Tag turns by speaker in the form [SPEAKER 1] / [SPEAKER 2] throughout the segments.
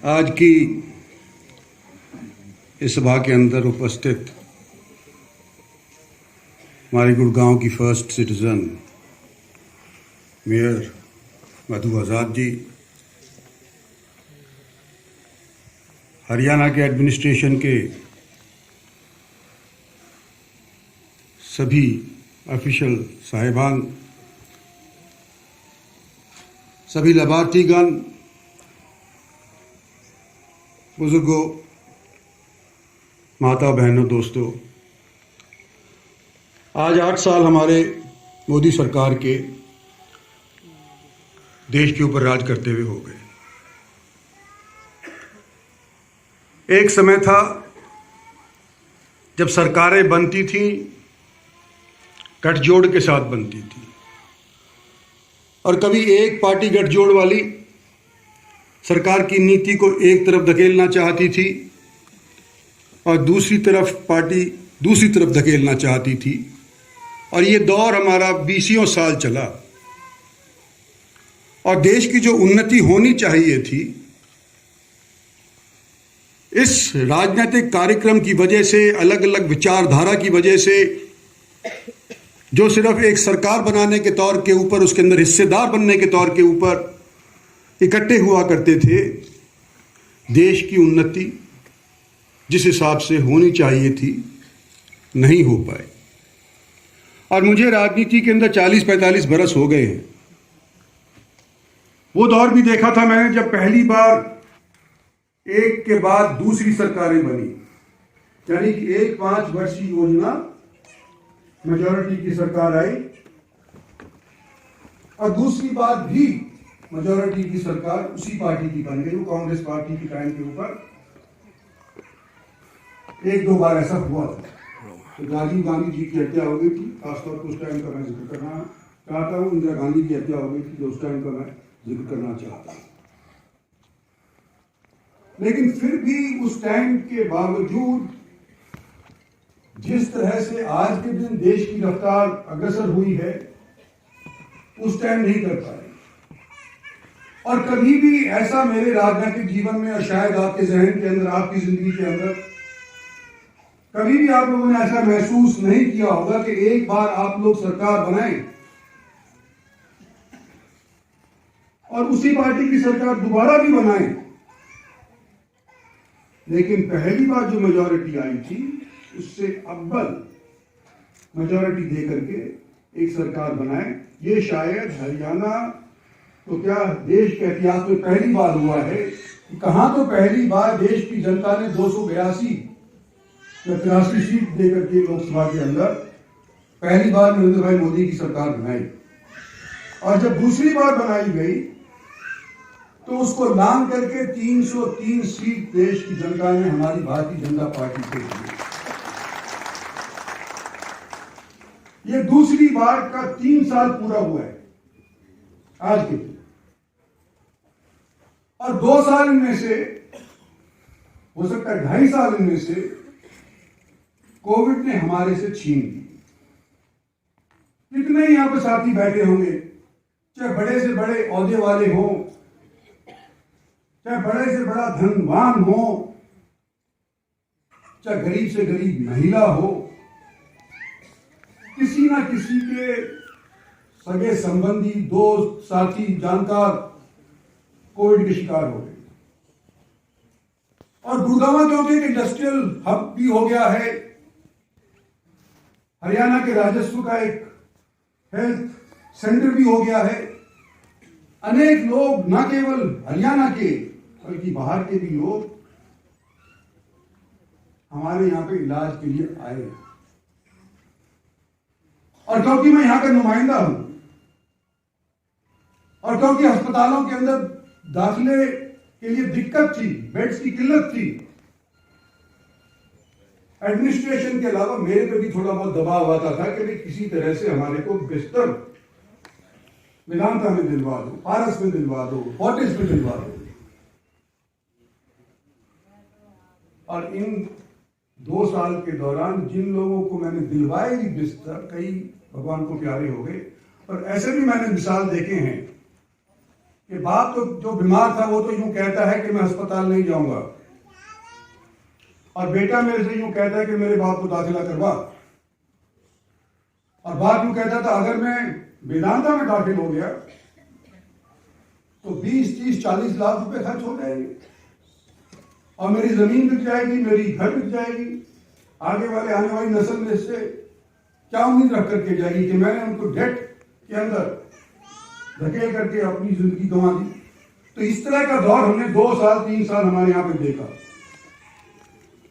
[SPEAKER 1] आज की इस सभा के अंदर उपस्थित हमारे गुड़गांव की फर्स्ट सिटीजन मेयर मधु आज़ाद जी, हरियाणा के एडमिनिस्ट्रेशन के सभी ऑफिशियल साहिबान, सभी लाभार्थीगण, बुजुर्गों, माता बहनों, दोस्तों, आज 8 साल हमारे मोदी सरकार के देश के ऊपर राज करते हुए हो गए। एक समय था जब सरकारें बनती थीं गठजोड़ के साथ बनती थी, और कभी एक पार्टी गठजोड़ वाली सरकार की नीति को एक तरफ धकेलना चाहती थी और दूसरी पार्टी दूसरी तरफ धकेलना चाहती थी, और ये दौर हमारा 20 साल चला। और देश की जो उन्नति होनी चाहिए थी, इस राजनीतिक कार्यक्रम की वजह से, अलग अलग विचारधारा की वजह से, जो सिर्फ एक सरकार बनाने के तौर के ऊपर, उसके अंदर हिस्सेदार बनने के तौर के ऊपर इकट्ठे हुआ करते थे, देश की उन्नति जिस हिसाब से होनी चाहिए थी नहीं हो पाए। और मुझे राजनीति के अंदर 40-45 बरस हो गए हैं। वो दौर भी देखा था मैंने जब पहली बार एक के बाद दूसरी सरकारें बनी, यानी कि एक 5 वर्षीय योजना मेजॉरिटी की सरकार आई, और दूसरी बार भी मेजॉरिटी की सरकार उसी पार्टी की बन गई। वो कांग्रेस पार्टी के टाइम के ऊपर 1-2 बार ऐसा हुआ था। तो राजीव गांधी जी की हत्या हो गई थी, खासतौर पर उस टाइम का मैं जिक्र करना चाहता हूँ। इंदिरा गांधी की हत्या हो गई थी, तो उस टाइम का मैं जिक्र करना चाहता हूँ। लेकिन फिर भी उस टाइम के बावजूद जिस तरह से आज के दिन देश की रफ्तार अग्रसर हुई है, उस टाइम नहीं कर पाए। और कभी भी ऐसा मेरे राजनीतिक जीवन में, और शायद आपके जहन के अंदर, आपकी जिंदगी के अंदर, कभी भी आप लोगों ने ऐसा महसूस नहीं किया होगा कि एक बार आप लोग सरकार बनाएं और उसी पार्टी की सरकार दोबारा भी बनाएं। लेकिन पहली बार जो मेजॉरिटी आई थी, उससे अव्वल मेजॉरिटी दे करके एक सरकार बनाए। ये शायद हरियाणा तो क्या देश के इतिहास में पहली बार हुआ है। कहां तो पहली बार देश की जनता ने 282 या 83 सीट देकर के लोकसभा के अंदर पहली बार नरेंद्र भाई मोदी की सरकार बनाई, और जब दूसरी बार बनाई गई तो उसको लांग करके 303 सीट देश की जनता ने हमारी भारतीय जनता पार्टी से दी। ये दूसरी बार का 3 साल पूरा हुआ है आज के दिन, और 2 साल इनमें से, हो सकता है 2.5 साल इनमें से, कोविड ने हमारे से छीन ली। कितने यहां पर साथी बैठे होंगे, चाहे बड़े से बड़े ओहदे वाले हों, चाहे बड़े से बड़ा धनवान हो, चाहे गरीब से गरीब महिला हो, किसी ना किसी के सगे संबंधी, दोस्त, साथी, जानकार कोविड के शिकार हो गए। और गुड़गांव क्योंकि एक इंडस्ट्रियल हब भी हो गया है, हरियाणा के राजस्व का एक हेल्थ सेंटर भी हो गया है। अनेक लोग, न केवल हरियाणा के बल्कि बाहर के भी लोग हमारे यहां पे इलाज के लिए आए। और क्योंकि मैं यहां का नुमाइंदा हूं, और क्योंकि अस्पतालों के अंदर दाखिले के लिए दिक्कत थी, बेड्स की किल्लत थी, एडमिनिस्ट्रेशन के अलावा मेरे पे भी थोड़ा बहुत दबाव आता था कि भाई किसी तरह से हमारे को बिस्तर मेदांता में दिलवा दो, पारस में दिलवा दो, फोर्टिस में दिलवा दो। और इन 2 साल के दौरान जिन लोगों को मैंने दिलवाए भी बिस्तर, कई भगवान को प्यारे हो गए। और ऐसे भी मैंने मिसाल देखे हैं कि बाप तो जो बीमार था वो तो यूं कहता है कि मैं अस्पताल नहीं जाऊंगा, और बेटा मेरे से यूं कहता है कि मेरे बाप को दाखिला करवा, और बाप यूं कहता था अगर मैं वेदांता में दाखिल हो गया तो 20, 30, 40 लाख रुपए खर्च हो जाएंगे और मेरी जमीन बिक जाएगी, मेरी घर बिक जाएगी, आगे वाले आने वाली नस्ल में इससे क्या उम्मीद रख करके जाएगी कि मैंने उनको डेट के अंदर धकेल करके अपनी जिंदगी गंवा दी। तो इस तरह का दौर हमने 2 साल 3 साल हमारे यहां पे देखा।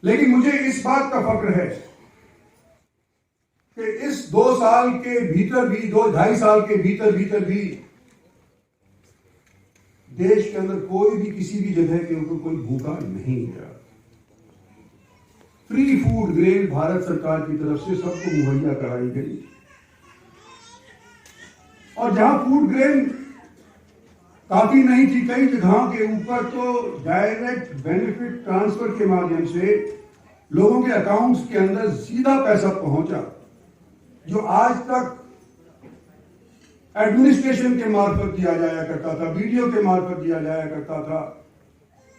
[SPEAKER 1] लेकिन मुझे इस बात का फक्र है कि इस 2 साल के भीतर भी, 2-2.5 साल के भीतर भी देश के अंदर कोई भी किसी भी जगह के ऊपर कोई भूखा नहीं गया। फ्री फूड ग्रेन भारत सरकार की तरफ से सबको मुहैया कराई गई, और जहां फूड ग्रेन काफी नहीं थी, कई जगहों के ऊपर तो डायरेक्ट बेनिफिट ट्रांसफर के माध्यम से लोगों के अकाउंट्स के अंदर सीधा पैसा पहुंचा, जो आज तक एडमिनिस्ट्रेशन के मार्फत दिया जाया करता था, बीडीओ के मार्फत दिया जाया करता था,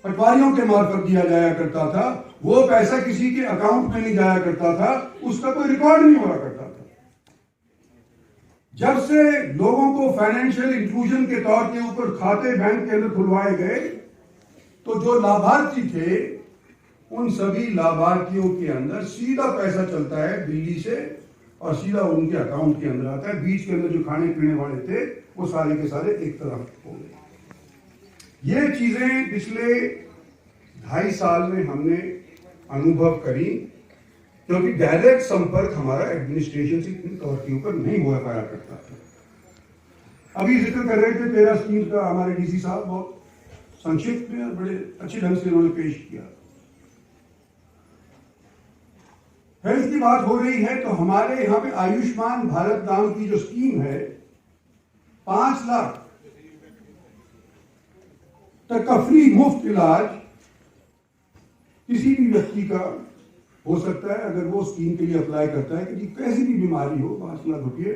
[SPEAKER 1] पटवारियों के मार्फत दिया जाया करता था, वो पैसा किसी के अकाउंट में नहीं जाया करता था, उसका कोई रिकॉर्ड नहीं हुआ करता था। जब से लोगों को फाइनेंशियल इंक्लूजन के तौर के ऊपर खाते बैंक के अंदर खुलवाए गए, तो जो लाभार्थी थे उन सभी लाभार्थियों के अंदर सीधा पैसा चलता है दिल्ली से और सीधा उनके अकाउंट के अंदर आता है। बीच के अंदर जो खाने पीने वाले थे वो सारे के सारे एक तरफ हो गए। ये चीजें पिछले 2.5 साल में हमने अनुभव करी, क्योंकि डायरेक्ट संपर्क हमारा एडमिनिस्ट्रेशन से इन तौर के ऊपर नहीं हुआ पाया करता था। अभी जिक्र कर रहे थे 13 स्कीम का, हमारे डीसी साहब बहुत संक्षिप्त में और बड़े अच्छे ढंग से उन्होंने पेश किया। हेल्थ की बात हो रही है तो हमारे यहाँ पे आयुष्मान भारत नाम की जो स्कीम है, 5 लाख तक का फ्री मुफ्त इलाज किसी भी व्यक्ति का हो सकता है अगर वो स्कीम के लिए अप्लाई करता है कि जी कैसी भी बीमारी हो, 5 लाख रुपये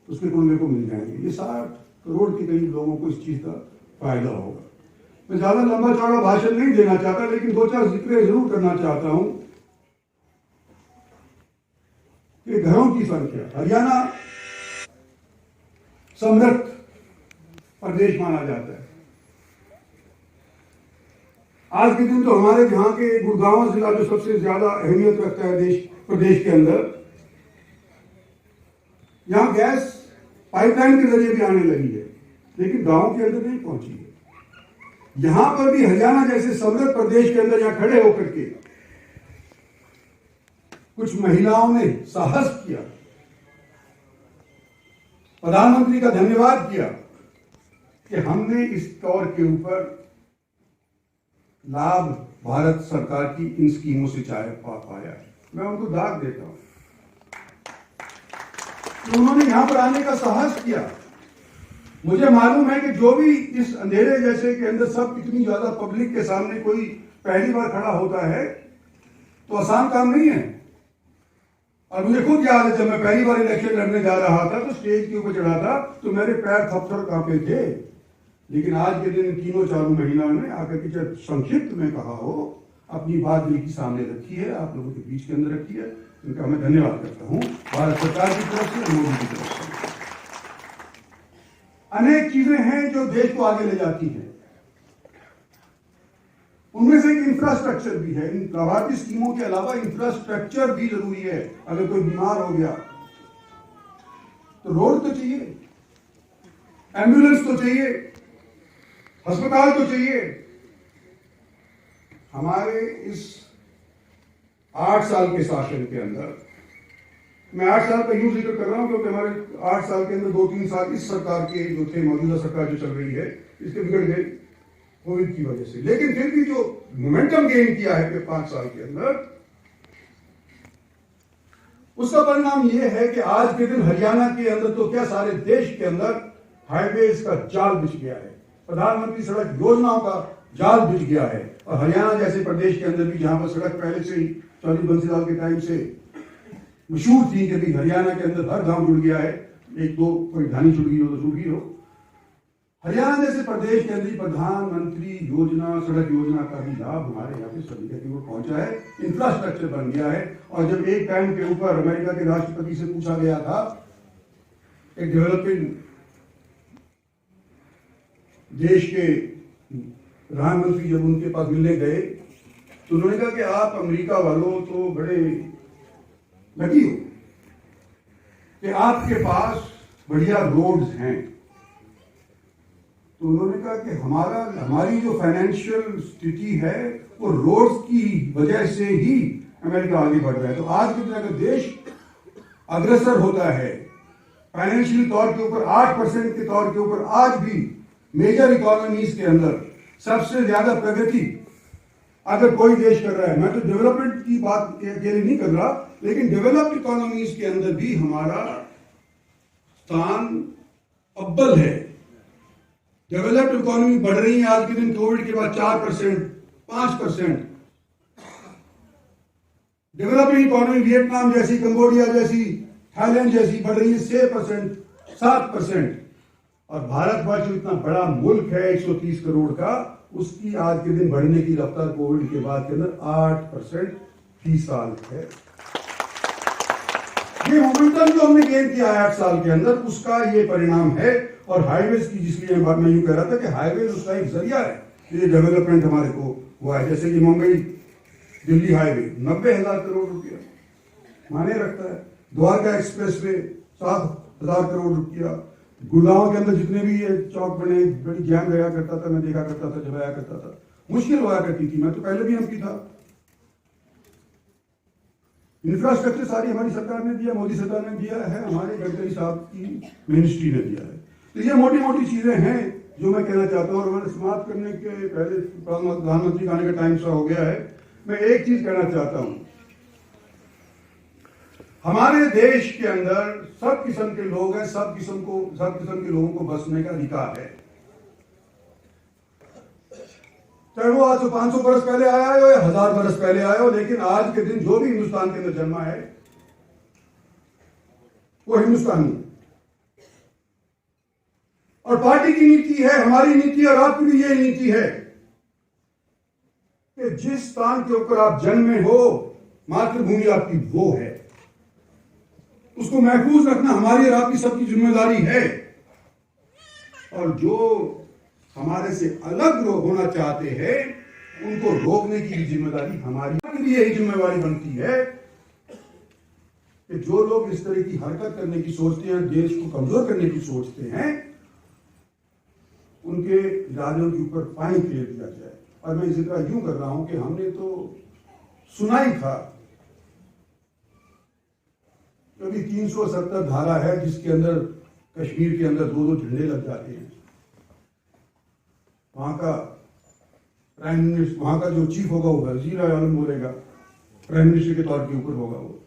[SPEAKER 1] उसके कुंबे को मिल जाएंगे। ये 60 करोड़ के करीब लोगों को इस चीज का फायदा होगा। मैं ज्यादा लंबा चौड़ा भाषण नहीं देना चाहता, लेकिन 2-4 जिक्र जरूर करना चाहता हूं कि घरों की संख्या, हरियाणा समृद्ध प्रदेश माना जाता है। आज के दिन तो हमारे यहाँ के गुड़गांव जिला जो सबसे ज्यादा अहमियत रखता है प्रदेश के अंदर, यहाँ गैस पाइपलाइन के जरिए भी आने लगी है, लेकिन गांव के अंदर नहीं पहुंची है। यहां पर भी हरियाणा जैसे समृद्ध प्रदेश के अंदर यहाँ खड़े होकर के कुछ महिलाओं ने साहस किया, प्रधानमंत्री का धन्यवाद किया कि हमने इस तौर के ऊपर लाभ भारत सरकार की इन स्कीमों से पाया। मैं उनको दाद देता हूं कि उन्होंने यहां पर आने का साहस किया। मुझे मालूम है कि जो भी इस अंधेरे जैसे के अंदर सब इतनी ज्यादा पब्लिक के सामने कोई पहली बार खड़ा होता है तो आसान काम नहीं है। और मुझे खुद याद है जब मैं पहली बार इलेक्शन लड़ने जा रहा था तो स्टेज के ऊपर चढ़ा था तो मेरे पैर थपथर कांपे थे। लेकिन आज के दिन तीनों चारों महिलाओं ने आकर के जब संक्षिप्त में कहा हो, अपनी बात दिल के सामने रखी है, आप लोगों के बीच के अंदर रखी है, उनका मैं धन्यवाद करता हूं भारत सरकार की तरफ से, मोदी की तरफ से। अनेक चीजें हैं जो देश को आगे ले जाती हैं, उनमें से एक इंफ्रास्ट्रक्चर भी है। इन लाभार्थी स्कीमों के अलावा इंफ्रास्ट्रक्चर भी जरूरी है। अगर कोई बीमार हो गया तो रोड तो चाहिए, एम्बुलेंस तो चाहिए, अस्पताल तो चाहिए। हमारे इस 8 साल के शासन के अंदर, मैं 8 साल का यूं जिक्र कर रहा हूं क्योंकि हमारे 8 साल के अंदर 2-3 साल इस सरकार के जो थे, मौजूदा सरकार जो चल रही है, इसके बिगड़ गए कोविड की वजह से। लेकिन फिर भी जो मोमेंटम गेन किया है 5 साल के अंदर, उसका परिणाम यह है कि आज के दिन हरियाणा के अंदर तो क्या सारे देश के अंदर हाईवेज का जाल बिछ गया है, प्रधानमंत्री सड़क योजनाओं का जाल बिछ गया है। और हरियाणा जैसे प्रदेश के अंदर भी जहां पर सड़क पहले से ही चौधरी बंसीलाल के टाइम से मशहूर थी कि हरियाणा के अंदर हर गांव जुड़ गया है, 1-2 कोई ढानी छुट गई हो तो छुट गई हो। हरियाणा जैसे प्रदेश के अंदर प्रधानमंत्री योजना, सड़क योजना का भी लाभ हमारे यहाँ पे सभी तक पहुंचा है, इंफ्रास्ट्रक्चर बन गया है। और जब एक टाइम के ऊपर अमेरिका के राष्ट्रपति से पूछा गया था, एक डेवलपिंग देश के प्रधानमंत्री जब उनके पास मिलने गए तो उन्होंने कहा कि आप अमेरिका वालों तो बड़े लकी हो कि आपके पास बढ़िया रोड्स हैं। तो उन्होंने कहा कि हमारी जो फाइनेंशियल स्थिति है वो रोड्स की वजह से ही अमेरिका आगे बढ़ रहा है। तो आज के दिन अगर देश अग्रसर होता है फाइनेंशियल तौर के ऊपर 8% के तौर के ऊपर, आज भी मेजर इकोनॉमीज के अंदर सबसे ज्यादा प्रगति अगर कोई देश कर रहा है, मैं तो डेवलपमेंट की बात अकेले नहीं कर रहा, लेकिन डेवलप्ड इकोनॉमीज के अंदर भी हमारा स्थान अव्वल है। डेवलप्ड इकोनॉमी बढ़ रही है आज के दिन, कोविड के बाद 4%, 5%। डेवलपिंग इकोनॉमी वियतनाम जैसी, कंबोडिया जैसी, थाईलैंड जैसी बढ़ रही है 6%, 7%। और भारतवर्ष इतना बड़ा मुल्क है 130 करोड़ का, उसकी आज के दिन बढ़ने की रफ्तार कोविड के बाद के अंदर 8% फी साल है। ये मोमेंटम जो हमने गेन किया है 8 साल के अंदर, उसका ये परिणाम है। और हाईवेज की, जिसलिए मैं यूं कह रहा था कि हाईवेज उसका एक जरिया है, ये डेवलपमेंट हमारे को हुआ है। जैसे कि मुंबई दिल्ली हाईवे 90,000 करोड़ रुपया माने रखता है। द्वारका एक्सप्रेस वे 7,000 करोड़ रुपया। गुड़गांव के अंदर जितने भी ये चौक बने, बड़ी जैम रहा करता था, मैं देखा करता था, जब आया करता था, मुश्किल हुआ करती थी। मैं तो पहले भी एमपी था। इंफ्रास्ट्रक्चर सारी हमारी सरकार ने दिया, मोदी सरकार ने दिया है, हमारे गडकरी साहब की मिनिस्ट्री ने दिया है। तो ये मोटी मोटी चीजें हैं जो मैं कहना चाहता हूँ। और मैंने समाप्त करने के पहले, प्रधानमंत्री आने का टाइम सा हो गया है, मैं एक चीज कहना चाहता हूं। हमारे देश के अंदर सब किस्म के लोग हैं, सब किस्म के लोगों को बसने का अधिकार है। चाहे वो आज से 500 बरस पहले आया हो या 1000 बरस पहले आया हो, लेकिन आज के दिन जो भी हिंदुस्तान के अंदर जन्मा है वो हिंदुस्तानी है। और पार्टी की नीति है, हमारी नीति है, और आपकी भी यही नीति है कि जिस स्थान के ऊपर आप जन्मे हो, मातृभूमि आपकी वो है, उसको महफूज रखना हमारी और आपकी सबकी जिम्मेदारी है। और जो हमारे से अलग लोग होना चाहते हैं उनको रोकने की भी जिम्मेदारी हमारी भी यही जिम्मेवारी बनती है कि जो लोग इस तरह की हरकत करने की सोचते हैं, देश को कमजोर करने की सोचते हैं, उनके इरादों के ऊपर पानी फेर दिया जाए। और मैं जिक्र यूं कर रहा हूं कि हमने तो सुना ही था, कभी 370 धारा है जिसके अंदर कश्मीर के अंदर 2-2 झंडे लग जाते हैं। वहां का प्राइम मिनिस्टर, वहां का जो चीफ होगा वो वजीर आलम बोलेगा, प्राइम मिनिस्टर के तौर के ऊपर होगा वो।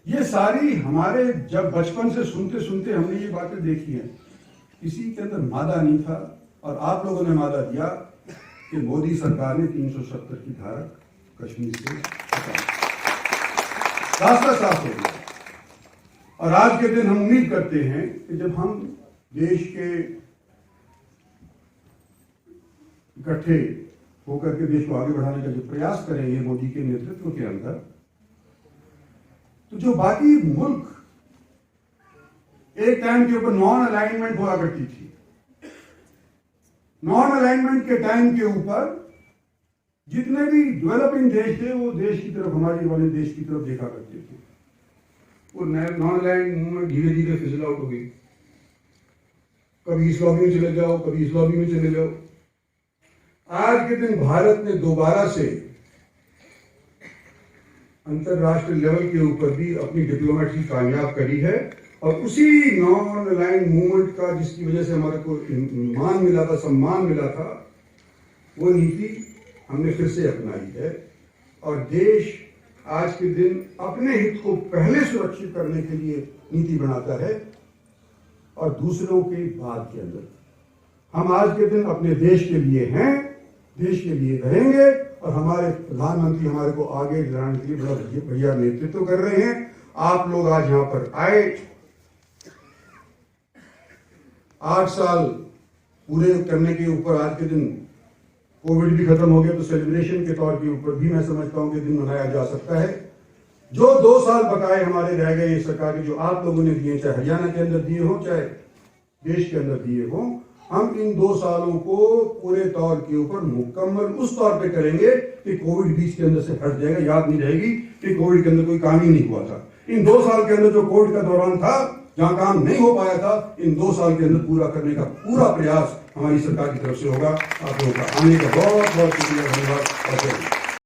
[SPEAKER 1] ये सारी हमारे जब बचपन से सुनते सुनते हमने ये बातें देखी हैं। किसी के अंदर मादा नहीं था और आप लोगों ने मादा दिया कि मोदी सरकार ने 370 की धारा कश्मीर से हटा दी। रास्ता साफ हो गया। और आज के दिन हम उम्मीद करते हैं कि जब हम देश के इकट्ठे होकर के देश को आगे बढ़ाने का जो प्रयास करेंगे मोदी के नेतृत्व के अंदर, तो जो बाकी मुल्क एक टाइम के ऊपर नॉन अलाइनमेंट हुआ करती थी, नॉन अलाइनमेंट के टाइम के ऊपर जितने भी डेवलपिंग देश थे वो देश की तरफ, हमारे वाले देश की तरफ देखा करते थे। वो नॉन अलाइंड मूवमेंट धीरे धीरे फिजल आउट हो गई। कभी इस लॉबी में चले जाओ, कभी इस लॉबी में चले जाओ। आज के दिन भारत ने दोबारा से अंतरराष्ट्रीय लेवल के ऊपर भी अपनी डिप्लोमेसी कामयाब करी है। और उसी नॉन अलाइंड मूवमेंट का जिसकी वजह से हमारे को मान मिला था, सम्मान मिला था, वो नीति हमने फिर से अपनाई है। और देश आज के दिन अपने हित को पहले सुरक्षित करने के लिए नीति बनाता है और दूसरों के बाद के अंदर। हम आज के दिन अपने देश के लिए हैं, देश के लिए रहेंगे। और हमारे प्रधानमंत्री हमारे को आगे बढ़ाने के लिए बड़ा बढ़िया नेतृत्व कर रहे हैं। आप लोग आज यहां पर आए, 8 साल
[SPEAKER 2] पूरे करने के ऊपर आज के दिन कोविड भी खत्म हो गया तो सेलिब्रेशन के तौर के ऊपर भी मैं समझता हूं कि दिन मनाया जा सकता है। जो 2 साल बकाए हमारे रह गए सरकार के, जो आप लोगों ने दिए, चाहे हरियाणा के अंदर दिए हो चाहे देश के अंदर दिए हो, हम इन 2 सालों को पूरे तौर के ऊपर मुकम्मल उस तौर पे करेंगे कि कोविड बीच के अंदर से हट जाएगा। याद नहीं रहेगी कि कोविड के अंदर कोई काम ही नहीं हुआ था। इन 2 साल के अंदर जो कोविड का दौरान था, जहां काम नहीं हो पाया था, इन 2 साल के अंदर पूरा करने का पूरा प्रयास हमारी सरकार की तरफ से होगा। आप लोगों का आने का बहुत बहुत शुक्रिया, धन्यवाद।